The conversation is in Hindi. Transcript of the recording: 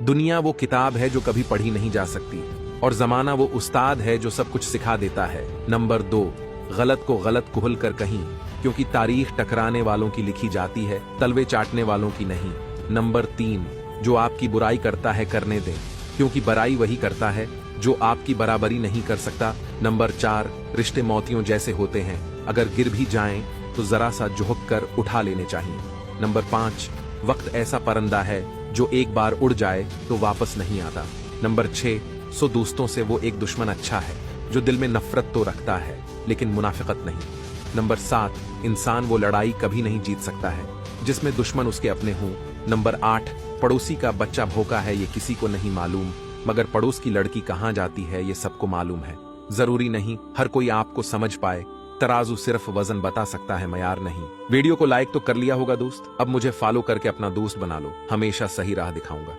दुनिया वो किताब है जो कभी पढ़ी नहीं जा सकती, और जमाना वो उस्ताद है जो सब कुछ सिखा देता है। नंबर 2, गलत को गलत कुहल कर कहीं, क्योंकि तारीख टकराने वालों की लिखी जाती है, तलवे चाटने वालों की नहीं। नंबर 3, जो आपकी बुराई करता है करने दें, क्योंकि बुराई वही करता है जो आपकी बराबरी नहीं कर सकता। नंबर 4, रिश्ते मोतियों जैसे होते हैं, अगर गिर भी जाएं तो जरा सा झुक कर उठा लेने चाहिए। नंबर 5, वक्त ऐसा परिंदा है जो एक बार उड़ जाए तो वापस नहीं आता। नंबर 6, सो दोस्तों से वो एक दुश्मन अच्छा है जो दिल में नफरत तो रखता है लेकिन मुनाफिकत नहीं। नंबर 7, इंसान वो लड़ाई कभी नहीं जीत सकता है जिसमें दुश्मन उसके अपने हों। नंबर 8, पड़ोसी का बच्चा भूखा है ये किसी को नहीं मालूम, मगर पड़ोस की लड़की कहाँ जाती है ये सबको मालूम है। जरूरी नहीं हर कोई आपको समझ पाए, तराजू सिर्फ वजन बता सकता है, मयार नहीं। वीडियो को लाइक तो कर लिया होगा दोस्त, अब मुझे फॉलो करके अपना दोस्त बना लो, हमेशा सही राह दिखाऊंगा।